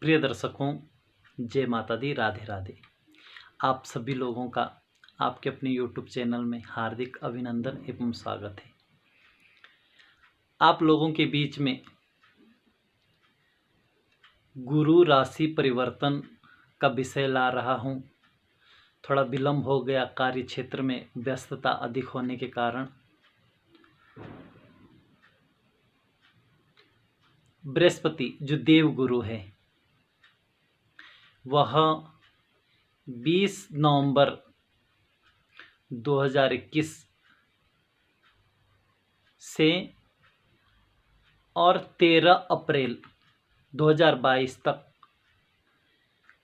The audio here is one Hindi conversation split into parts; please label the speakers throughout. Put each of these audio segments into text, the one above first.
Speaker 1: प्रिय दर्शकों, जय माता दी, राधे राधे। आप सभी लोगों का आपके अपने YouTube चैनल में हार्दिक अभिनंदन एवं स्वागत है। आप लोगों के बीच में गुरु राशि परिवर्तन का विषय ला रहा हूँ। थोड़ा विलम्ब हो गया, कार्य क्षेत्र में व्यस्तता अधिक होने के कारण। बृहस्पति जो देव गुरु है वह 20 नवंबर 2021 से और 13 अप्रैल 2022 तक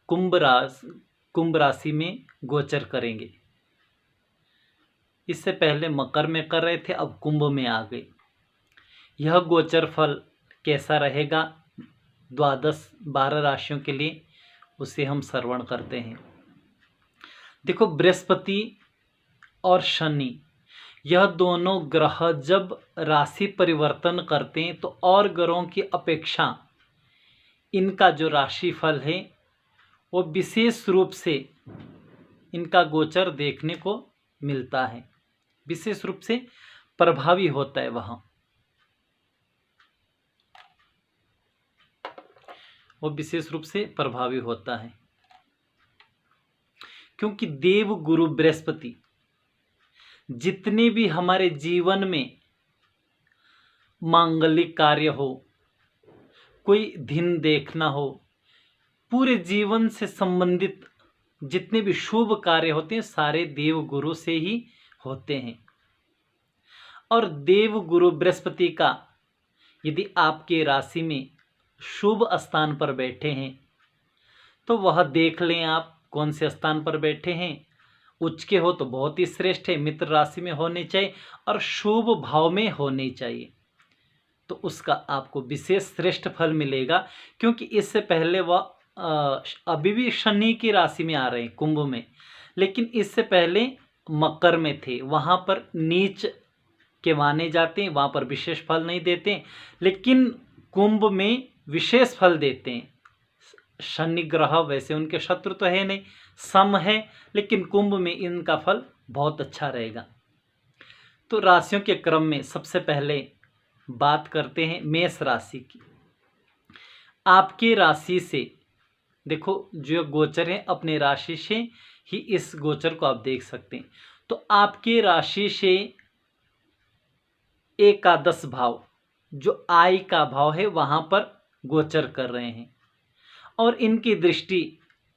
Speaker 1: कुंभ राशि में गोचर करेंगे। इससे पहले मकर में कर रहे थे, अब कुंभ में आ गए। यह गोचर फल कैसा रहेगा 12 राशियों के लिए, उसे हम श्रवण करते हैं। देखो, बृहस्पति और शनि यह दोनों ग्रह जब राशि परिवर्तन करते हैं तो और ग्रहों की अपेक्षा इनका जो राशि फल है वो विशेष रूप से इनका गोचर देखने को मिलता है, विशेष रूप से प्रभावी होता है। वो विशेष रूप से प्रभावी होता है क्योंकि देव गुरु बृहस्पति जितने भी हमारे जीवन में मांगलिक कार्य हो, कोई दिन देखना हो, पूरे जीवन से संबंधित जितने भी शुभ कार्य होते हैं सारे देव गुरु से ही होते हैं। और देव गुरु बृहस्पति का यदि आपके राशि में शुभ स्थान पर बैठे हैं तो वह देख लें आप कौन से स्थान पर बैठे हैं। उच्च के हो तो बहुत ही श्रेष्ठ है, मित्र राशि में होने चाहिए और शुभ भाव में होने चाहिए, तो उसका आपको विशेष श्रेष्ठ फल मिलेगा। क्योंकि इससे पहले वह अभी भी शनि की राशि में आ रहे हैं कुंभ में, लेकिन इससे पहले मकर में थे, वहाँ पर नीच के माने जाते हैं, वहाँ पर विशेष फल नहीं देते, लेकिन कुंभ में विशेष फल देते हैं। शनि ग्रह वैसे उनके शत्रु तो है नहीं, सम है, लेकिन कुंभ में इनका फल बहुत अच्छा रहेगा। तो राशियों के क्रम में सबसे पहले बात करते हैं मेष राशि की। आपकी राशि से देखो, जो गोचर है अपने राशि से ही इस गोचर को आप देख सकते हैं। तो आपकी राशि से एकादश भाव जो आय का भाव है वहां पर गोचर कर रहे हैं और इनकी दृष्टि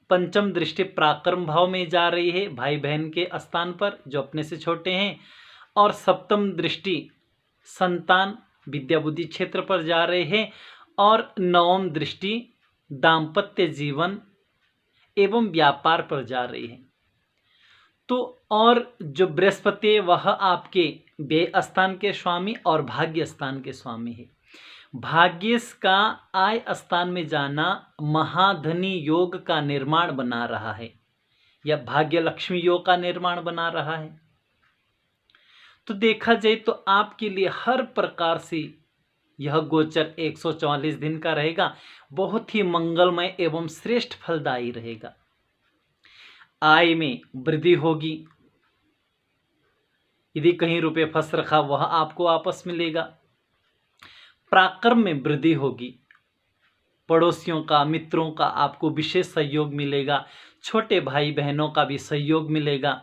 Speaker 1: पंचम दृष्टि पराक्रम भाव में जा रही है, भाई बहन के स्थान पर जो अपने से छोटे हैं, और सप्तम दृष्टि संतान विद्या बुद्धि क्षेत्र पर जा रहे हैं, और नवम दृष्टि दाम्पत्य जीवन एवं व्यापार पर जा रही है। तो और जो बृहस्पति वह आपके व्यय स्थान के स्वामी और भाग्य स्थान के स्वामी है। भाग्य का आय स्थान में जाना महाधनी योग का निर्माण बना रहा है या भाग्य लक्ष्मी योग का निर्माण बना रहा है। तो देखा जाए तो आपके लिए हर प्रकार से यह गोचर 144 दिन का रहेगा, बहुत ही मंगलमय एवं श्रेष्ठ फलदायी रहेगा। आय में वृद्धि होगी, यदि कहीं रुपये फंस रखा वह आपको वापस मिलेगा। पराक्रम में वृद्धि होगी, पड़ोसियों का मित्रों का आपको विशेष सहयोग मिलेगा, छोटे भाई बहनों का भी सहयोग मिलेगा।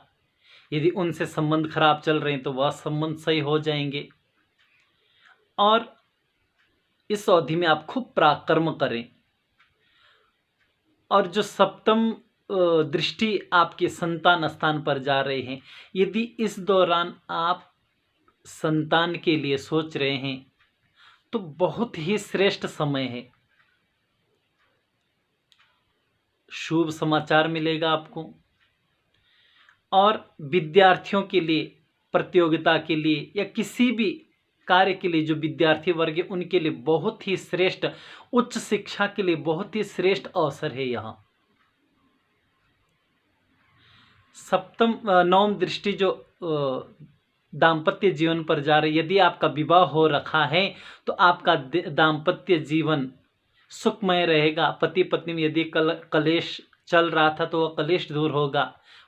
Speaker 1: यदि उनसे संबंध खराब चल रहे हैं तो वह संबंध सही हो जाएंगे। और इस अवधि में आप खूब पराक्रम करें। और जो सप्तम दृष्टि आपके संतान स्थान पर जा रहे हैं, यदि इस दौरान आप संतान के लिए सोच रहे हैं तो बहुत ही श्रेष्ठ समय है, शुभ समाचार मिलेगा आपको। और विद्यार्थियों के लिए, प्रतियोगिता के लिए या किसी भी कार्य के लिए जो विद्यार्थी वर्ग है उनके लिए बहुत ही श्रेष्ठ, उच्च शिक्षा के लिए बहुत ही श्रेष्ठ अवसर है। यहाँ सप्तम नवम दृष्टि जो दाम्पत्य जीवन पर जा रही, यदि आपका विवाह हो रखा है तो आपका दाम्पत्य जीवन सुखमय रहेगा। पति पत्नी में यदि कलेश चल रहा था तो वह कलेश दूर होगा,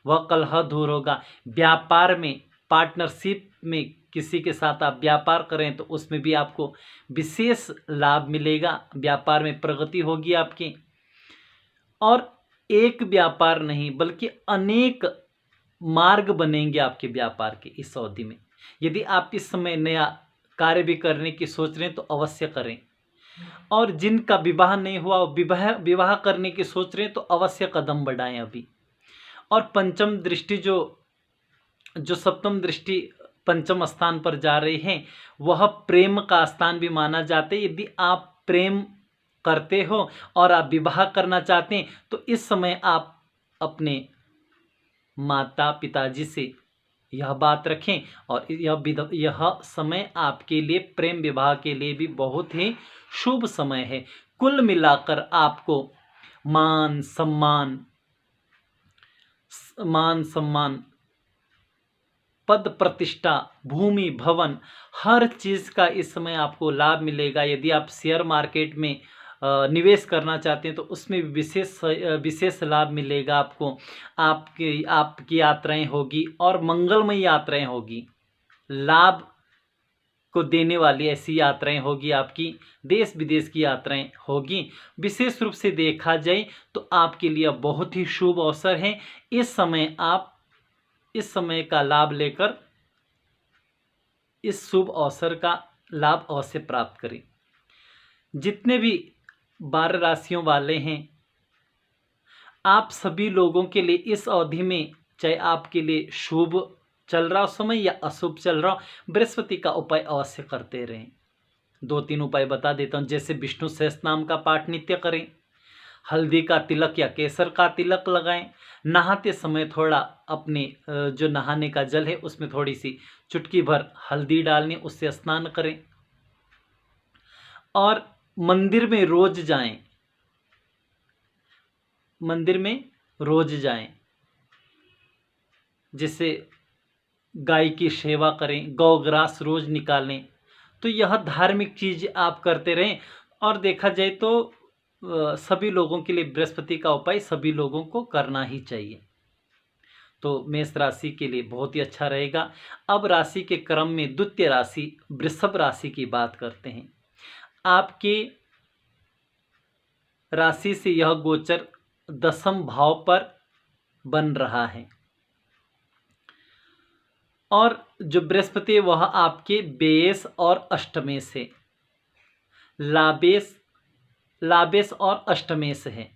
Speaker 1: वह कलह दूर होगा। व्यापार में, पार्टनरशिप में किसी के साथ आप व्यापार करें तो उसमें भी आपको विशेष लाभ मिलेगा, व्यापार में प्रगति होगी आपकी। और एक व्यापार नहीं बल्कि अनेक मार्ग बनेंगे आपके व्यापार के इस अवधि में। यदि आप इस समय नया कार्य भी करने की सोच रहे हैं तो अवश्य करें। और जिनका विवाह नहीं हुआ, विवाह करने की सोच रहे हैं तो अवश्य कदम बढ़ाएं अभी। और पंचम दृष्टि जो सप्तम दृष्टि पंचम स्थान पर जा रही है, वह प्रेम का स्थान भी माना जाता है। यदि आप प्रेम करते हो और आप विवाह करना चाहते हैं तो इस समय आप अपने माता पिताजी से यह बात रखें। और यह समय आपके लिए प्रेम विवाह के लिए भी बहुत ही शुभ समय है। कुल मिलाकर आपको मान सम्मान, पद प्रतिष्ठा, भूमि भवन, हर चीज़ का इस समय आपको लाभ मिलेगा। यदि आप शेयर मार्केट में निवेश करना चाहते हैं तो उसमें विशेष लाभ मिलेगा आपको। आपकी यात्राएं होगी और मंगलमय यात्राएं होगी, लाभ को देने वाली ऐसी यात्राएं होगी आपकी, देश विदेश की यात्राएं होगी। विशेष रूप से देखा जाए तो आपके लिए बहुत ही शुभ अवसर है। इस समय आप इस समय का लाभ लेकर इस शुभ अवसर का लाभ अवश्य प्राप्त करें। जितने भी 12 राशियों वाले हैं, आप सभी लोगों के लिए इस अवधि में, चाहे आपके लिए शुभ चल रहा हो समय या अशुभ चल रहा हो, बृहस्पति का उपाय अवश्य करते रहें। 2-3 उपाय बता देता हूँ। जैसे विष्णु सहस्त्र नाम का पाठ नित्य करें, हल्दी का तिलक या केसर का तिलक लगाएं, नहाते समय थोड़ा अपने जो नहाने का जल है उसमें थोड़ी सी चुटकी भर हल्दी डालनी, उससे स्नान करें। और मंदिर में रोज जाएं, मंदिर में रोज जाएं, जैसे गाय की सेवा करें, गौग्रास रोज निकालें। तो यह धार्मिक चीज आप करते रहें। और देखा जाए तो सभी लोगों के लिए बृहस्पति का उपाय सभी लोगों को करना ही चाहिए। तो मेष राशि के लिए बहुत ही अच्छा रहेगा। अब राशि के क्रम में द्वितीय राशि वृषभ राशि की बात करते हैं। आपके राशि से यह गोचर 10वें भाव पर बन रहा है और जो बृहस्पति वह आपके बेस और अष्टमेश है, लाभेश और अष्टमेश है।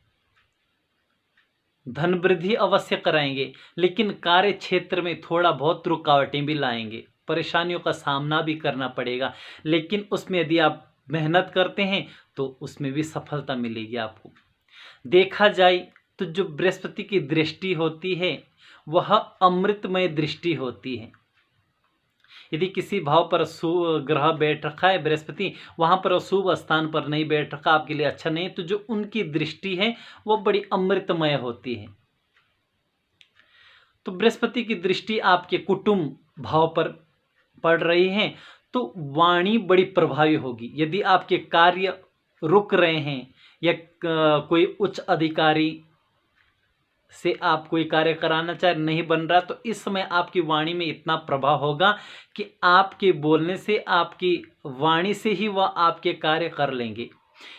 Speaker 1: धन वृद्धि अवश्य कराएंगे, लेकिन कार्य क्षेत्र में थोड़ा बहुत रुकावटें भी लाएंगे, परेशानियों का सामना भी करना पड़ेगा। लेकिन उसमें यदि आप मेहनत करते हैं तो उसमें भी सफलता मिलेगी आपको। देखा जाए तो जो बृहस्पति की दृष्टि होती है वह अमृतमय दृष्टि होती है। यदि किसी भाव पर ग्रह बैठ रखा है बृहस्पति, वहां पर शुभ स्थान पर नहीं बैठ रखा, आपके लिए अच्छा नहीं, तो जो उनकी दृष्टि है वो बड़ी अमृतमय होती है। तो बृहस्पति की दृष्टि आपके कुटुंब भाव पर पड़ रही है तो वाणी बड़ी प्रभावी होगी। यदि आपके कार्य रुक रहे हैं या कोई उच्च अधिकारी से आप कोई कार्य कराना चाहे नहीं बन रहा, तो इस समय आपकी वाणी में इतना प्रभाव होगा कि आपके बोलने से, आपकी वाणी से ही वह आपके कार्य कर लेंगे।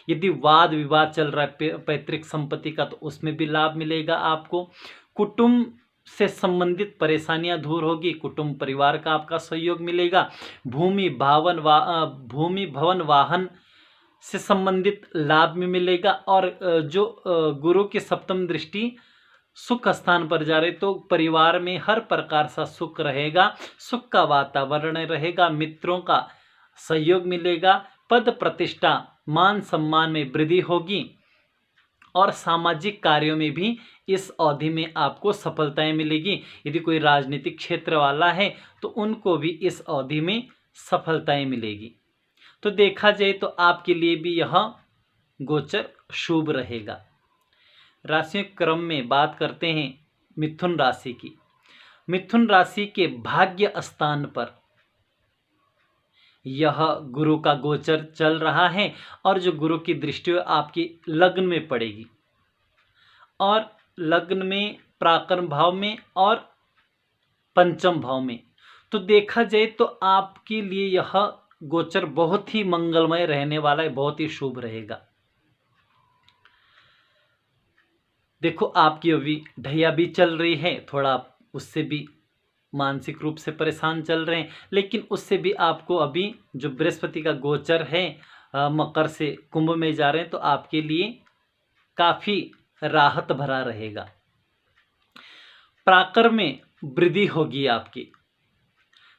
Speaker 1: यदि वाद विवाद चल रहा है पैतृक संपत्ति का तो उसमें भी लाभ मिलेगा आपको। कुटुंब से संबंधित परेशानियां दूर होगी, कुटुंब परिवार का आपका सहयोग मिलेगा। भूमि भवन वाहन से संबंधित लाभ में मिलेगा। और जो गुरु की सप्तम दृष्टि सुख स्थान पर जा रहे तो परिवार में हर प्रकार का सुख रहेगा, सुख का वातावरण रहेगा, मित्रों का सहयोग मिलेगा, पद प्रतिष्ठा मान सम्मान में वृद्धि होगी और सामाजिक कार्यों में भी इस अवधि में आपको सफलताएं मिलेगी। यदि कोई राजनीतिक क्षेत्र वाला है तो उनको भी इस अवधि में सफलताएं मिलेगी। तो देखा जाए तो आपके लिए भी यह गोचर शुभ रहेगा। राशि क्रम में बात करते हैं मिथुन राशि की। मिथुन राशि के भाग्य स्थान पर यह गुरु का गोचर चल रहा है और जो गुरु की दृष्टि आपकी लग्न में पड़ेगी और लग्न में पराक्रम भाव में और पंचम भाव में। तो देखा जाए तो आपके लिए यह गोचर बहुत ही मंगलमय रहने वाला है, बहुत ही शुभ रहेगा। देखो आपकी अभी ढैया भी चल रही है, थोड़ा आप उससे भी मानसिक रूप से परेशान चल रहे हैं, लेकिन उससे भी आपको अभी जो बृहस्पति का गोचर है मकर से कुंभ में जा रहे हैं, तो आपके लिए काफ़ी राहत भरा रहेगा। पराक्रम में वृद्धि होगी आपकी।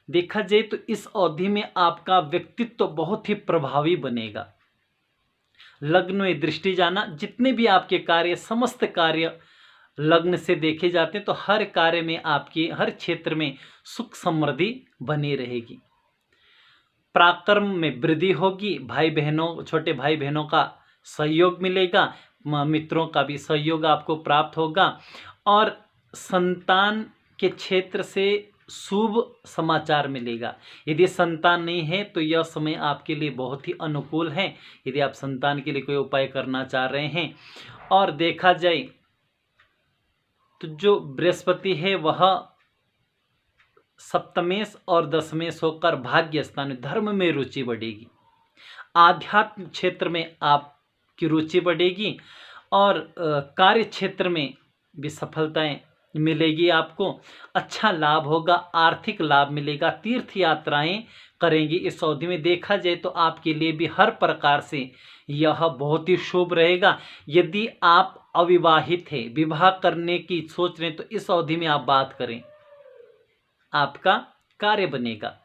Speaker 1: देखा जाए तो इस अवधि में आपका व्यक्तित्व तो बहुत ही प्रभावी बनेगा। लग्न में दृष्टि जाना, जितने भी आपके कार्य, समस्त कार्य लग्न से देखे जाते हैं, तो हर कार्य में आपकी हर क्षेत्र में सुख समृद्धि बनी रहेगी। पराक्रम में वृद्धि होगी, भाई बहनों, छोटे भाई बहनों का सहयोग मिलेगा, मित्रों का भी सहयोग आपको प्राप्त होगा और संतान के क्षेत्र से शुभ समाचार मिलेगा। यदि संतान नहीं है तो यह समय आपके लिए बहुत ही अनुकूल है, यदि आप संतान के लिए कोई उपाय करना चाह रहे हैं। और देखा जाए तो जो बृहस्पति है वह सप्तमेश और दशमेश होकर भाग्य स्थान में धर्म में रुचि बढ़ेगी, आध्यात्म क्षेत्र में आपकी रुचि बढ़ेगी और कार्य क्षेत्र में भी सफलताएं मिलेगी आपको, अच्छा लाभ होगा, आर्थिक लाभ मिलेगा, तीर्थ यात्राएं करेंगी इस अवधि में। देखा जाए तो आपके लिए भी हर प्रकार से यह बहुत ही शुभ रहेगा। यदि आप अविवाहित हैं, विवाह करने की सोच रहे हैं, तो इस अवधि में आप बात करें, आपका कार्य बनेगा।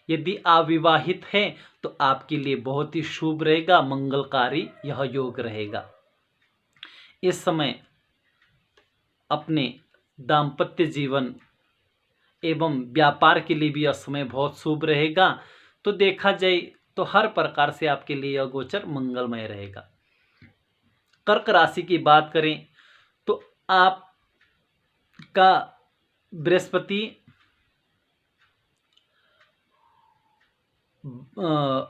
Speaker 1: यदि आप विवाहित हैं तो आपके लिए बहुत ही शुभ रहेगा, मंगलकारी यह योग रहेगा। इस समय अपने दाम्पत्य जीवन एवं व्यापार के लिए भी यह समय बहुत शुभ रहेगा। तो देखा जाए तो हर प्रकार से आपके लिए यह गोचर मंगलमय रहेगा। कर्क राशि की बात करें तो आपका बृहस्पति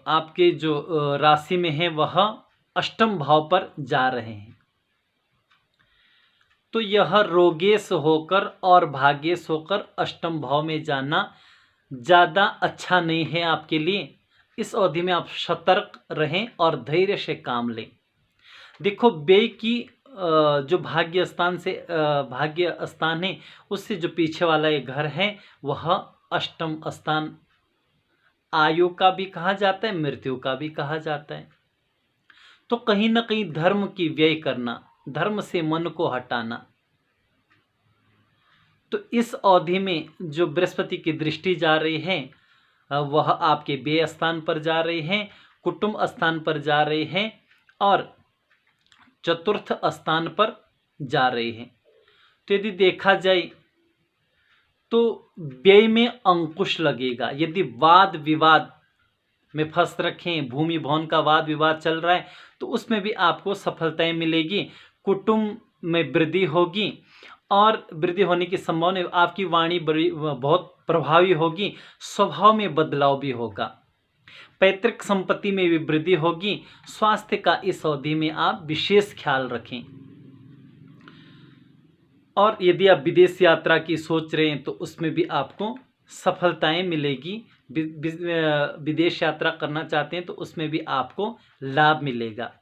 Speaker 1: आपके जो राशि में है वह अष्टम भाव पर जा रहे हैं, तो यह रोगेश होकर और भाग्येश होकर अष्टम भाव में जाना ज़्यादा अच्छा नहीं है आपके लिए। इस अवधि में आप सतर्क रहें और धैर्य से काम लें। देखो व्यय की जो भाग्य स्थान है उससे जो पीछे वाला ये घर है वह अष्टम स्थान आयु का भी कहा जाता है, मृत्यु का भी कहा जाता है। तो कहीं ना कहीं धर्म की व्यय करना, धर्म से मन को हटाना। तो इस अवधि में जो बृहस्पति की दृष्टि जा रही है वह आपके व्यय स्थान पर जा रही है, कुटुंब स्थान पर जा रही है और चतुर्थ स्थान पर जा रही है। तो यदि देखा जाए तो व्यय में अंकुश लगेगा। यदि वाद विवाद में फंस रखें, भूमि भवन का वाद विवाद चल रहा है, तो उसमें भी आपको सफलताएं मिलेगी। कुटुंब में वृद्धि होगी और वृद्धि होने की संभावना, आपकी वाणी बड़ी बहुत प्रभावी होगी, स्वभाव में बदलाव भी होगा, पैतृक संपत्ति में भी वृद्धि होगी। स्वास्थ्य का इस अवधि में आप विशेष ख्याल रखें। और यदि आप विदेश यात्रा की सोच रहे हैं तो उसमें भी आपको सफलताएं मिलेगी। विदेश यात्रा करना चाहते हैं तो उसमें भी आपको लाभ मिलेगा।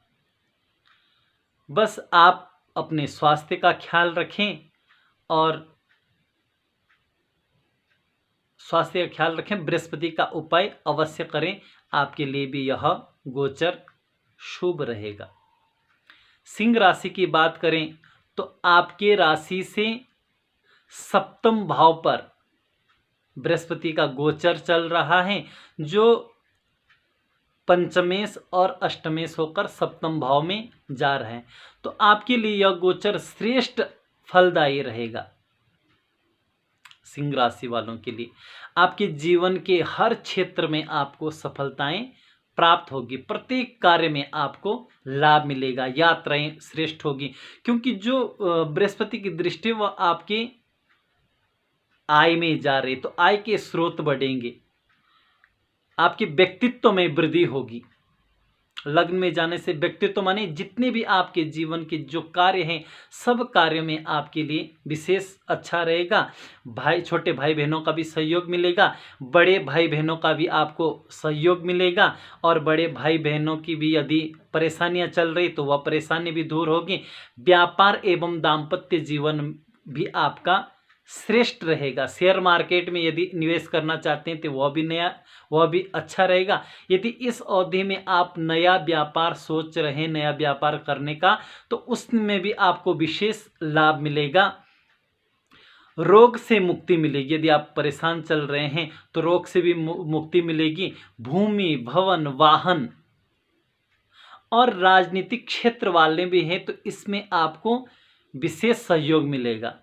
Speaker 1: बस आप अपने स्वास्थ्य का ख्याल रखें और स्वास्थ्य का ख्याल रखें, बृहस्पति का उपाय अवश्य करें, आपके लिए भी यह गोचर शुभ रहेगा। सिंह राशि की बात करें तो आपके राशि से सप्तम भाव पर बृहस्पति का गोचर चल रहा है, जो पंचमेश और अष्टमेश होकर सप्तम भाव में जा रहे हैं। तो आपके लिए यह गोचर श्रेष्ठ फलदायी रहेगा। सिंह राशि वालों के लिए आपके जीवन के हर क्षेत्र में आपको सफलताएं प्राप्त होगी, प्रत्येक कार्य में आपको लाभ मिलेगा, यात्राएं श्रेष्ठ होगी, क्योंकि जो बृहस्पति की दृष्टि वह आपके आय में जा रही, तो आय के स्रोत बढ़ेंगे। आपके व्यक्तित्व में वृद्धि होगी। लग्न में जाने से व्यक्तित्व माने जितने भी आपके जीवन के जो कार्य हैं सब कार्यों में आपके लिए विशेष अच्छा रहेगा। भाई, छोटे भाई बहनों का भी सहयोग मिलेगा, बड़े भाई बहनों का भी आपको सहयोग मिलेगा, और बड़े भाई बहनों की भी यदि परेशानियां चल रही तो वह परेशानी भी दूर होगी। व्यापार एवं दाम्पत्य जीवन भी आपका श्रेष्ठ रहेगा। शेयर मार्केट में यदि निवेश करना चाहते हैं तो वह भी अच्छा रहेगा। यदि इस अवधि में आप नया व्यापार सोच रहे हैं, नया व्यापार करने का, तो उसमें भी आपको विशेष लाभ मिलेगा। रोग से मुक्ति मिलेगी। यदि आप परेशान चल रहे हैं तो रोग से भी मुक्ति मिलेगी। भूमि, भवन, वाहन और राजनीतिक क्षेत्र वाले भी हैं तो इसमें आपको विशेष सहयोग मिलेगा।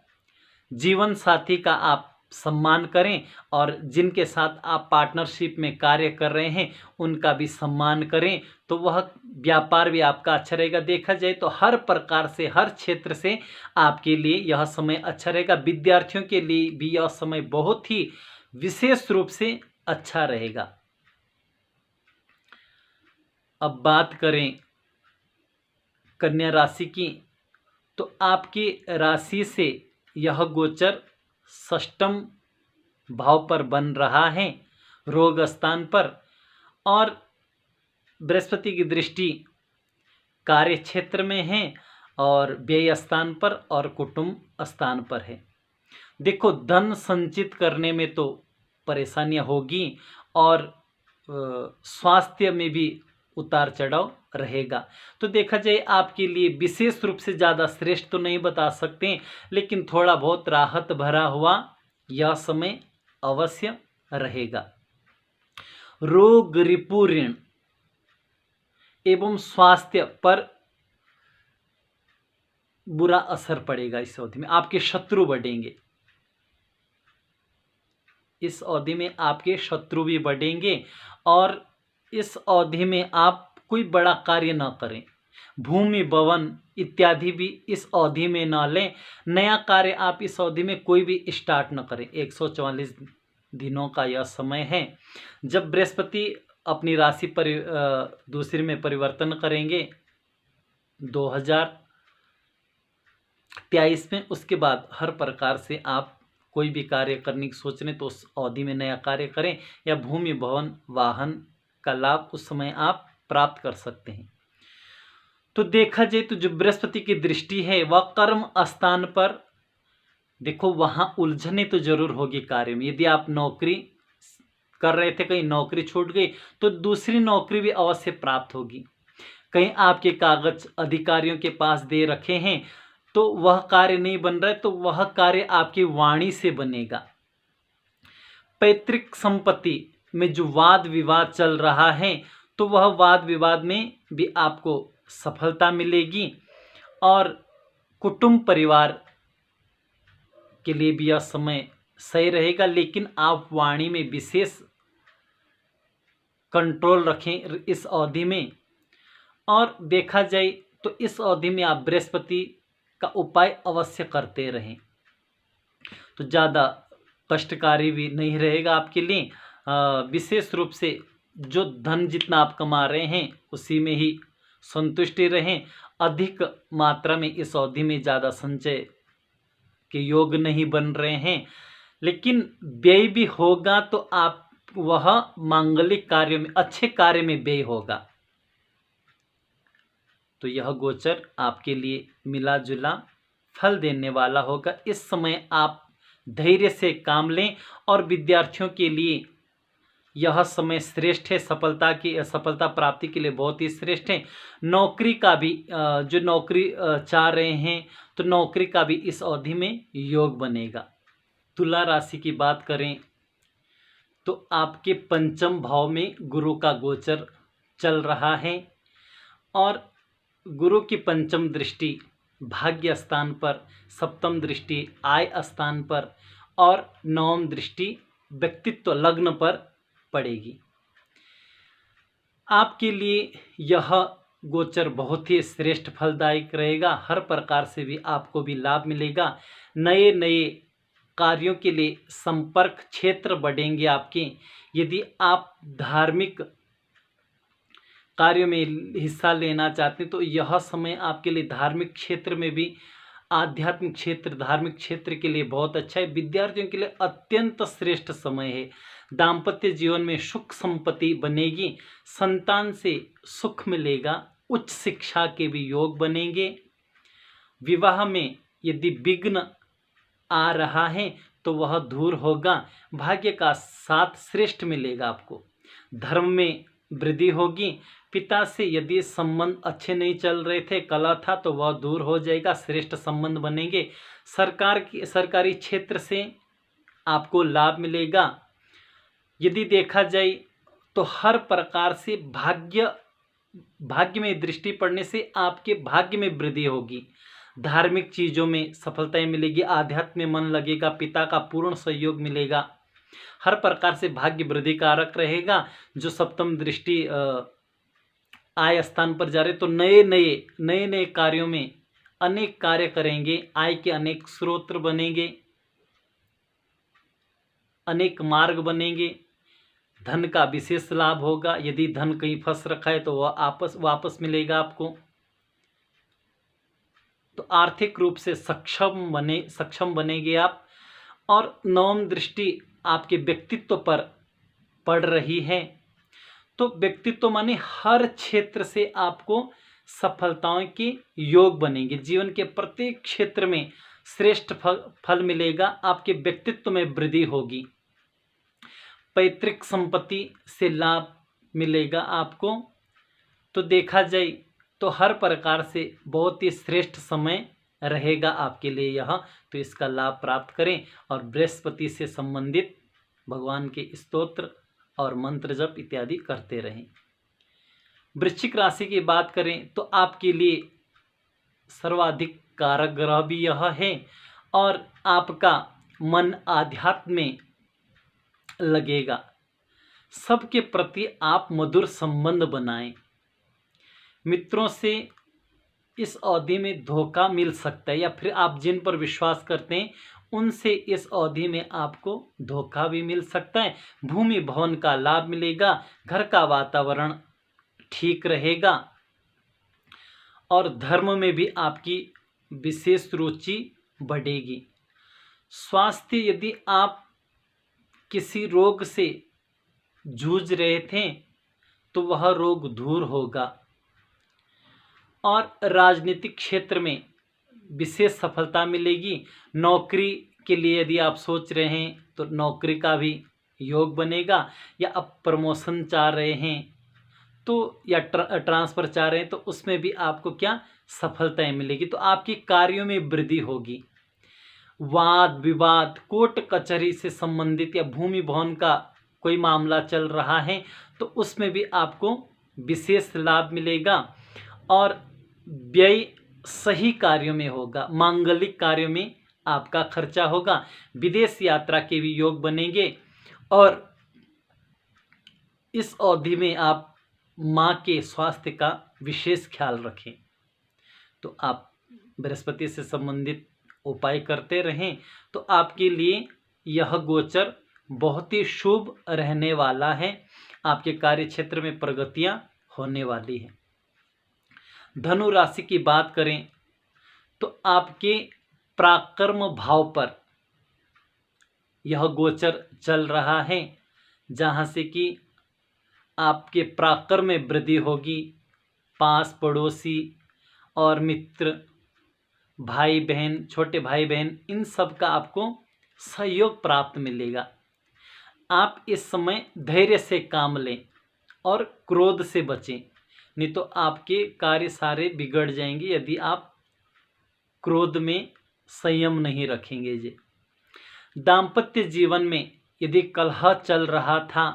Speaker 1: जीवन साथी का आप सम्मान करें, और जिनके साथ आप पार्टनरशिप में कार्य कर रहे हैं उनका भी सम्मान करें, तो वह व्यापार भी आपका अच्छा रहेगा। देखा जाए तो हर प्रकार से, हर क्षेत्र से आपके लिए यह समय अच्छा रहेगा। विद्यार्थियों के लिए भी यह समय बहुत ही विशेष रूप से अच्छा रहेगा। अब बात करें कन्या राशि की, तो आपकी राशि से यह गोचर षष्ठम भाव पर बन रहा है, रोग स्थान पर, और बृहस्पति की दृष्टि कार्य क्षेत्र में है और व्यय स्थान पर और कुटुंब स्थान पर है। देखो, धन संचित करने में तो परेशानियां होगी, और स्वास्थ्य में भी उतार चढ़ाव रहेगा। तो देखा जाए आपके लिए विशेष रूप से ज़्यादा श्रेष्ठ तो नहीं बता सकते, लेकिन थोड़ा बहुत राहत भरा हुआ यह समय अवश्य रहेगा। रोग, रिपु, ऋण एवं स्वास्थ्य पर बुरा असर पड़ेगा। इस अवधि में आपके शत्रु बढ़ेंगे। इस अवधि में आपके शत्रु भी बढ़ेंगे, और इस अवधि में आप कोई बड़ा कार्य न करें। भूमि, भवन इत्यादि भी इस अवधि में न लें। नया कार्य आप इस अवधि में कोई भी स्टार्ट न करें। 144 दिनों का यह समय है। जब बृहस्पति अपनी राशि पर दूसरी में परिवर्तन करेंगे 2023 में, उसके बाद हर प्रकार से आप कोई भी कार्य करने की सोच रहे तो उस अवधि में नया कार्य करें, या भूमि, भवन, वाहन का लाभ उस समय आप प्राप्त कर सकते हैं। तो देखा जाए तो जो बृहस्पति की दृष्टि है वह कर्म स्थान पर, देखो वहां उलझने तो जरूर होगी कार्य में। यदि आप नौकरी कर रहे थे, कहीं नौकरी छूट गई तो दूसरी नौकरी भी अवश्य प्राप्त होगी। कहीं आपके कागज अधिकारियों के पास दे रखे हैं तो वह कार्य नहीं बन रहा है, तो वह कार्य आपकी वाणी से बनेगा। पैतृक संपत्ति में जो वाद विवाद चल रहा है तो वह वाद विवाद में भी आपको सफलता मिलेगी, और कुटुंब परिवार के लिए भी यह समय सही रहेगा। लेकिन आप वाणी में विशेष कंट्रोल रखें इस अवधि में। और देखा जाए तो इस अवधि में आप बृहस्पति का उपाय अवश्य करते रहें, तो ज़्यादा कष्टकारी भी नहीं रहेगा आपके लिए। विशेष रूप से जो धन जितना आप कमा रहे हैं उसी में ही संतुष्टि रहें। अधिक मात्रा में इस अवधि में ज़्यादा संचय के योग नहीं बन रहे हैं, लेकिन व्यय भी होगा तो आप वह मांगलिक कार्यों में, अच्छे कार्य में व्यय होगा। तो यह गोचर आपके लिए मिला जुला फल देने वाला होगा। इस समय आप धैर्य से काम लें, और विद्यार्थियों के लिए यह समय श्रेष्ठ है। सफलता प्राप्ति के लिए बहुत ही श्रेष्ठ है। नौकरी का भी, जो नौकरी चाह रहे हैं तो नौकरी का भी इस अवधि में योग बनेगा। तुला राशि की बात करें तो आपके पंचम भाव में गुरु का गोचर चल रहा है, और गुरु की पंचम दृष्टि भाग्य स्थान पर, सप्तम दृष्टि आय स्थान पर, और नवम दृष्टि व्यक्तित्व लग्न पर पड़ेगी। आपके लिए यह गोचर बहुत ही श्रेष्ठ फलदायक रहेगा। हर प्रकार से भी आपको भी लाभ मिलेगा। नए नए कार्यों के लिए संपर्क क्षेत्र बढ़ेंगे आपके। यदि आप धार्मिक कार्यों में हिस्सा लेना चाहते हैं तो यह समय आपके लिए धार्मिक क्षेत्र में भी, आध्यात्मिक क्षेत्र, धार्मिक क्षेत्र के लिए बहुत अच्छा है। विद्यार्थियों के लिए अत्यंत श्रेष्ठ समय है। दाम्पत्य जीवन में सुख संपत्ति बनेगी, संतान से सुख मिलेगा, उच्च शिक्षा के भी योग बनेंगे। विवाह में यदि विघ्न आ रहा है तो वह दूर होगा। भाग्य का साथ श्रेष्ठ मिलेगा आपको। धर्म में वृद्धि होगी। पिता से यदि संबंध अच्छे नहीं चल रहे थे, कलह था, तो वह दूर हो जाएगा, श्रेष्ठ संबंध बनेंगे। सरकारी क्षेत्र से आपको लाभ मिलेगा। यदि देखा जाए तो हर प्रकार से भाग्य में दृष्टि पड़ने से आपके भाग्य में वृद्धि होगी। धार्मिक चीज़ों में सफलताएं मिलेगी, आध्यात्म में मन लगेगा, पिता का पूर्ण सहयोग मिलेगा। हर प्रकार से भाग्य वृद्धि कारक रहेगा। जो सप्तम दृष्टि आय स्थान पर जा रहे तो नए नए कार्यों में अनेक कार्य करेंगे। आय के अनेक स्रोत बनेंगे, अनेक मार्ग बनेंगे। धन का विशेष लाभ होगा। यदि धन कहीं फंस रखा है तो वह वापस मिलेगा आपको। तो आर्थिक रूप से सक्षम बनेंगे आप। और नवम दृष्टि आपके व्यक्तित्व पर पड़ रही है। तो व्यक्तित्व माने हर क्षेत्र से आपको सफलताओं के योग बनेंगे। जीवन के प्रत्येक क्षेत्र में श्रेष्ठ फल मिलेगा। आपके व्यक्तित्व में वृद्धि होगी। पैतृक संपत्ति से लाभ मिलेगा आपको। तो देखा जाए तो हर प्रकार से बहुत ही श्रेष्ठ समय रहेगा आपके लिए यह। तो इसका लाभ प्राप्त करें और बृहस्पति से संबंधित भगवान के स्तोत्र और मंत्र जप इत्यादि करते रहें। वृश्चिक राशि की बात करें तो आपके लिए सर्वाधिक कारक ग्रह भी यह है और आपका मन आध्यात्म में लगेगा। सबके प्रति आप मधुर संबंध बनाएं। मित्रों से इस अवधि में धोखा मिल सकता है, या फिर आप जिन पर विश्वास करते हैं उनसे इस अवधि में आपको धोखा भी मिल सकता है। भूमि भवन का लाभ मिलेगा। घर का वातावरण ठीक रहेगा और धर्म में भी आपकी विशेष रुचि बढ़ेगी। स्वास्थ्य, यदि आप किसी रोग से जूझ रहे थे तो वह रोग दूर होगा। और राजनीतिक क्षेत्र में विशेष सफलता मिलेगी। नौकरी के लिए यदि आप सोच रहे हैं तो नौकरी का भी योग बनेगा। या आप प्रमोशन चाह रहे हैं तो, या ट्रांसफ़र चाह रहे हैं तो उसमें भी आपको क्या सफलताएं मिलेगी। तो आपकी कार्यों में वृद्धि होगी। वाद विवाद, कोर्ट कचहरी से संबंधित या भूमि भवन का कोई मामला चल रहा है तो उसमें भी आपको विशेष लाभ मिलेगा। और व्यय सही कार्यों में होगा। मांगलिक कार्यों में आपका खर्चा होगा। विदेश यात्रा के भी योग बनेंगे। और इस अवधि में आप माँ के स्वास्थ्य का विशेष ख्याल रखें। तो आप बृहस्पति से संबंधित उपाय करते रहें तो आपके लिए यह गोचर बहुत ही शुभ रहने वाला है। आपके कार्य क्षेत्र में प्रगतियां होने वाली हैं। धनु राशि की बात करें तो आपके पराक्रम भाव पर यह गोचर चल रहा है, जहाँ से कि आपके पराक्रम में वृद्धि होगी। पास पड़ोसी और मित्र, भाई बहन, छोटे भाई बहन, इन सब का आपको सहयोग प्राप्त मिलेगा। आप इस समय धैर्य से काम लें और क्रोध से बचें, नहीं तो आपके कार्य सारे बिगड़ जाएंगे यदि आप क्रोध में संयम नहीं रखेंगे। जी, दाम्पत्य जीवन में यदि कलह चल रहा था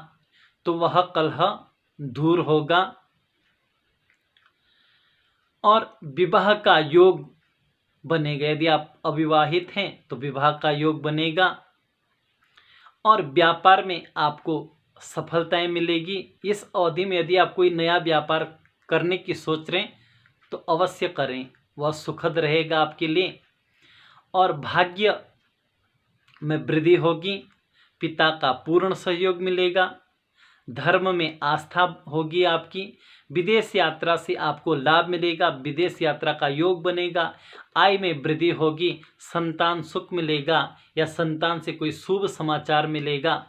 Speaker 1: तो वह कलह दूर होगा और विवाह का योग बनेगा। यदि आप अविवाहित हैं तो विवाह का योग बनेगा और व्यापार में आपको सफलताएं मिलेगी। इस अवधि में यदि आप कोई नया व्यापार करने की सोच रहे हैं तो अवश्य करें, वह सुखद रहेगा आपके लिए। और भाग्य में वृद्धि होगी, पिता का पूर्ण सहयोग मिलेगा, धर्म में आस्था होगी आपकी, विदेश यात्रा से आपको लाभ मिलेगा, विदेश यात्रा का योग बनेगा, आय में वृद्धि होगी, संतान सुख मिलेगा या संतान से कोई शुभ समाचार मिलेगा।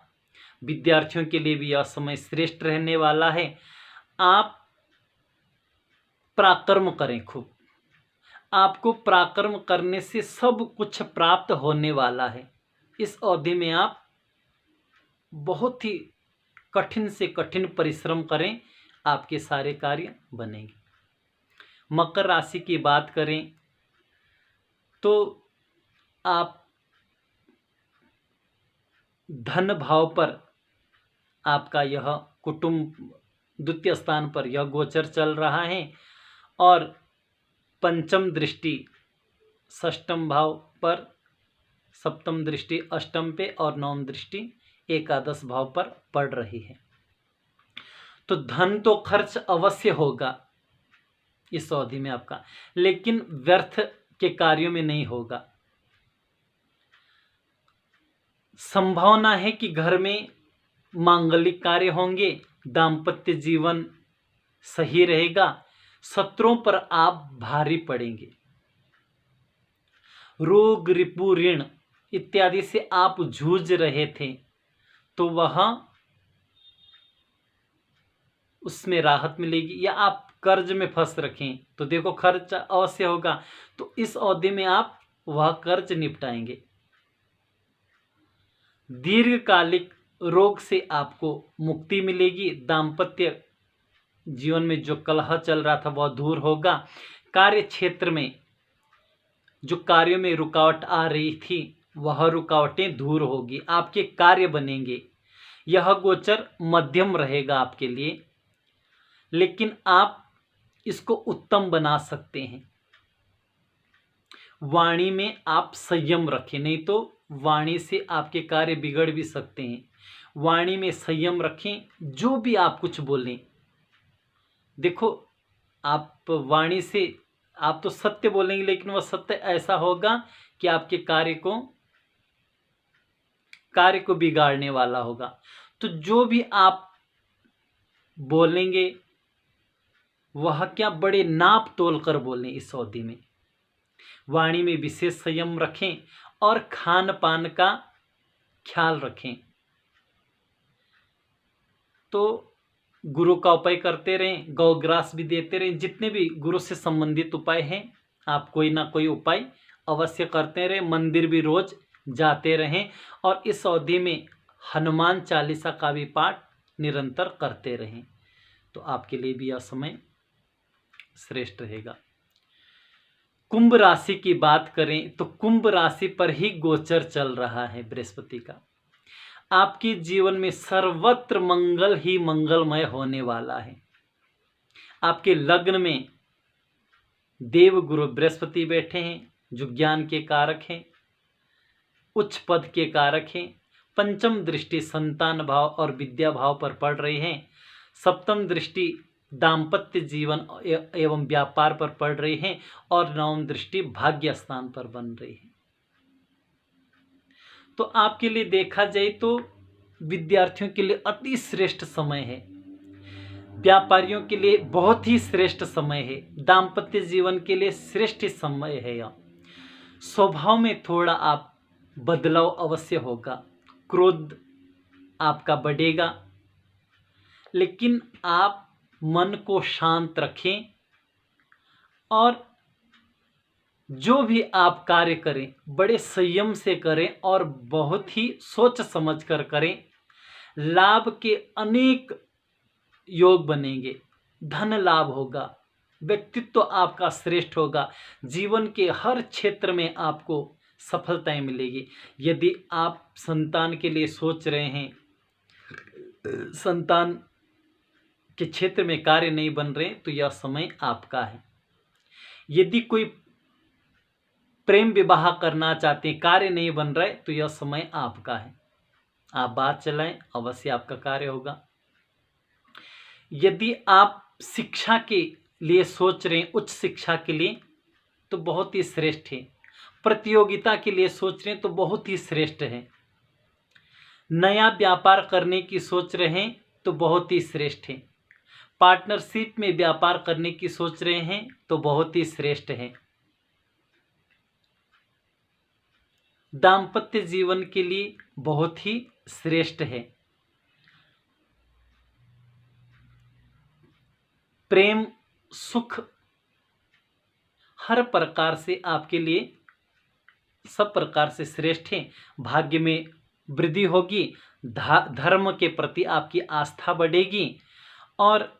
Speaker 1: विद्यार्थियों के लिए भी यह समय श्रेष्ठ रहने वाला है। आप पराक्रम करें खूब, आपको पराक्रम करने से सब कुछ प्राप्त होने वाला है। इस अवधि में आप बहुत ही कठिन से कठिन परिश्रम करें, आपके सारे कार्य बनेंगे। मकर राशि की बात करें तो आप धन भाव पर आपका यह कुटुंब द्वितीय स्थान पर यह गोचर चल रहा है और पंचम दृष्टि षष्ठम भाव पर, सप्तम दृष्टि अष्टम पे और नवम दृष्टि एकादश भाव पर पड़ रही है। तो धन तो खर्च अवश्य होगा इस अवधि में आपका, लेकिन व्यर्थ के कार्यों में नहीं होगा। संभावना है कि घर में मांगलिक कार्य होंगे, दाम्पत्य जीवन सही रहेगा, शत्रुओं पर आप भारी पड़ेंगे। रोग रिपु ऋण इत्यादि से आप जूझ रहे थे तो वह उसमें राहत मिलेगी, या आप कर्ज में फंस रखें तो देखो खर्च अवश्य होगा, तो इस अवधि में आप वह कर्ज निपटाएंगे। दीर्घकालिक रोग से आपको मुक्ति मिलेगी, दाम्पत्य जीवन में जो कलह चल रहा था वह दूर होगा, कार्य क्षेत्र में जो कार्यों में रुकावट आ रही थी वह रुकावटें दूर होगी, आपके कार्य बनेंगे। यह गोचर मध्यम रहेगा आपके लिए, लेकिन आप इसको उत्तम बना सकते हैं। वाणी में आप संयम रखें, नहीं तो वाणी से आपके कार्य बिगड़ भी सकते हैं। वाणी में संयम रखें, जो भी आप कुछ बोलें, देखो आप वाणी से आप तो सत्य बोलेंगे, लेकिन वह सत्य ऐसा होगा कि आपके कार्य को बिगाड़ने वाला होगा। तो जो भी आप बोलेंगे वह क्या बड़े नाप तोल कर बोलें। इस अवधि में वाणी में विशेष संयम रखें और खान पान का ख्याल रखें। तो गुरु का उपाय करते रहें, गौग्रास भी देते रहें, जितने भी गुरु से संबंधित उपाय हैं आप कोई ना कोई उपाय अवश्य करते रहें। मंदिर भी रोज जाते रहें और इस अवधि में हनुमान चालीसा का भी पाठ निरंतर करते रहें, तो आपके लिए भी यह समय श्रेष्ठ रहेगा। कुंभ राशि की बात करें तो कुंभ राशि पर ही गोचर चल रहा है बृहस्पति का। आपके जीवन में सर्वत्र मंगल ही मंगलमय होने वाला है। आपके लग्न में देव गुरु बृहस्पति बैठे हैं, जो ज्ञान के कारक हैं, उच्च पद के कारक हैं। पंचम दृष्टि संतान भाव और विद्या भाव पर पड़ रही है। सप्तम दृष्टि दाम्पत्य जीवन एवं व्यापार पर पड़ रही है और नवम दृष्टि भाग्य स्थान पर बन रही है। तो आपके लिए देखा जाए तो विद्यार्थियों के लिए अति श्रेष्ठ समय है, व्यापारियों के लिए बहुत ही श्रेष्ठ समय है, दाम्पत्य जीवन के लिए श्रेष्ठ समय है। यह स्वभाव में थोड़ा आप बदलाव अवश्य होगा, क्रोध आपका बढ़ेगा, लेकिन आप मन को शांत रखें और जो भी आप कार्य करें बड़े संयम से करें और बहुत ही सोच समझ कर करें। लाभ के अनेक योग बनेंगे, धन लाभ होगा, व्यक्तित्व आपका श्रेष्ठ होगा, जीवन के हर क्षेत्र में आपको सफलताएं मिलेगी। यदि आप संतान के लिए सोच रहे हैं, संतान के क्षेत्र में कार्य नहीं बन रहे, तो यह समय आपका है। यदि कोई प्रेम विवाह करना चाहते हैं, कार्य नहीं बन रहा है, तो यह समय आपका है। आप बात चलाएं, अवश्य आपका कार्य होगा। यदि आप शिक्षा के लिए सोच रहे हैं, उच्च शिक्षा के लिए, तो बहुत ही श्रेष्ठ है। प्रतियोगिता के लिए सोच रहे हैं तो बहुत ही श्रेष्ठ है। नया व्यापार करने की सोच रहे हैं तो बहुत ही श्रेष्ठ है। पार्टनरशिप में व्यापार करने की सोच रहे हैं तो बहुत ही श्रेष्ठ है। दाम्पत्य जीवन के लिए बहुत ही श्रेष्ठ है। प्रेम सुख हर प्रकार से आपके लिए सब प्रकार से श्रेष्ठ है। भाग्य में वृद्धि होगी, धर्म के प्रति आपकी आस्था बढ़ेगी, और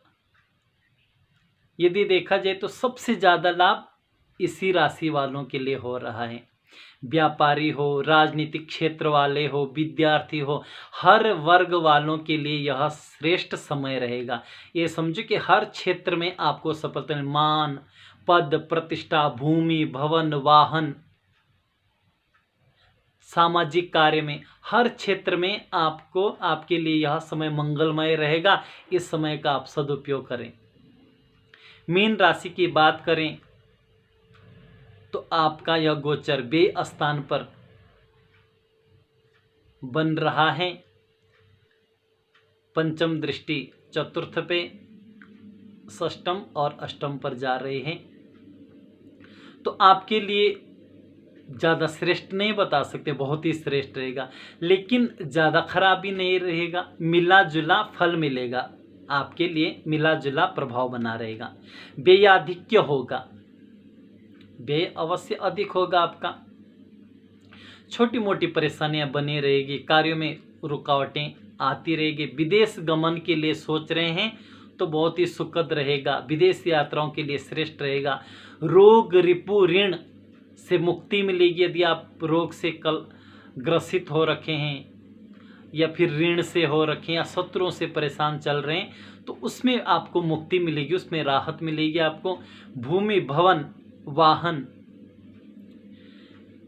Speaker 1: यदि देखा जाए तो सबसे ज़्यादा लाभ इसी राशि वालों के लिए हो रहा है। व्यापारी हो, राजनीतिक क्षेत्र वाले हो, विद्यार्थी हो, हर वर्ग वालों के लिए यह श्रेष्ठ समय रहेगा। ये समझो कि हर क्षेत्र में आपको सफलता, मान, पद, प्रतिष्ठा, भूमि, भवन, वाहन, सामाजिक कार्य में हर क्षेत्र में आपको आपके लिए यह समय मंगलमय रहेगा। इस समय का आप सदुपयोग करें। मीन राशि की बात करें तो आपका यह गोचर व्यय स्थान पर बन रहा है। पंचम दृष्टि चतुर्थ पे, षष्टम और अष्टम पर जा रहे हैं। तो आपके लिए ज़्यादा श्रेष्ठ नहीं बता सकते, बहुत ही श्रेष्ठ रहेगा, लेकिन ज़्यादा खराब भी नहीं रहेगा। मिला जुला फल मिलेगा, आपके लिए मिला जुला प्रभाव बना रहेगा। व्ययाधिक्य होगा, व्यय अवश्य अधिक होगा आपका। छोटी मोटी परेशानियां बनी रहेगी, कार्यों में रुकावटें आती रहेगी। विदेश गमन के लिए सोच रहे हैं तो बहुत ही सुखद रहेगा, विदेश यात्राओं के लिए श्रेष्ठ रहेगा। रोग रिपु ऋण से मुक्ति मिलेगी। यदि आप रोग से कल ग्रसित हो रखे हैं या फिर ऋण से हो रखे हैं या शत्रुओं से परेशान चल रहे हैं तो उसमें आपको मुक्ति मिलेगी, उसमें राहत मिलेगी आपको। भूमि, भवन, वाहन,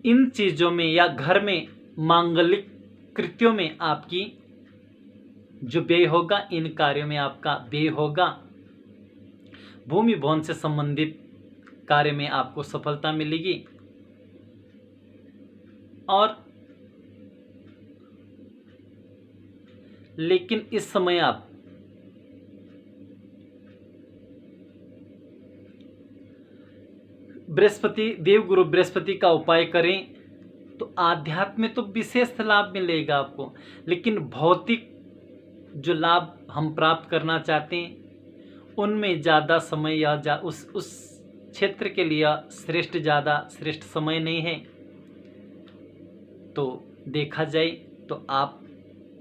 Speaker 1: इन चीज़ों में या घर में मांगलिक कृत्यों में आपकी जो व्यय होगा, इन कार्यों में आपका व्यय होगा। भूमि भवन से संबंधित कार्य में आपको सफलता मिलेगी। और लेकिन इस समय आप बृहस्पति, देवगुरु बृहस्पति का उपाय करें तो आध्यात्म में तो विशेष लाभ मिलेगा आपको, लेकिन भौतिक जो लाभ हम प्राप्त करना चाहते हैं उनमें ज़्यादा समय या उस क्षेत्र के लिए ज़्यादा श्रेष्ठ समय नहीं है। तो देखा जाए तो आप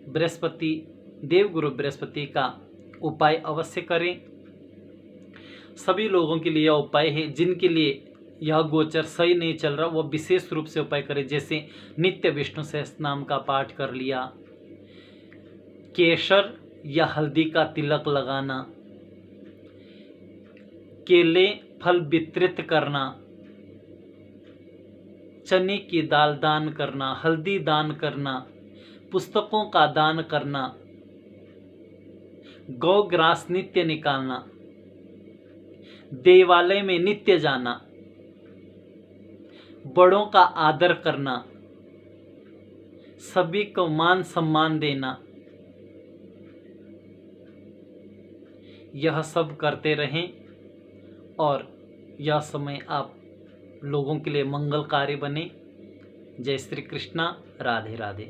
Speaker 1: बृहस्पति, देवगुरु बृहस्पति का उपाय अवश्य करें। सभी लोगों के लिए यह उपाय है, जिनके लिए यह गोचर सही नहीं चल रहा वो विशेष रूप से उपाय करें। जैसे नित्य विष्णु सहस्त्र नाम का पाठ कर लिया, केसर या हल्दी का तिलक लगाना, केले फल वितरित करना, चने की दाल दान करना, हल्दी दान करना, पुस्तकों का दान करना, गौग्रास नित्य निकालना, देवालय में नित्य जाना, बड़ों का आदर करना, सभी को मान सम्मान देना, यह सब करते रहें और यह समय आप लोगों के लिए मंगलकारी बने। जय श्री कृष्णा, राधे राधे।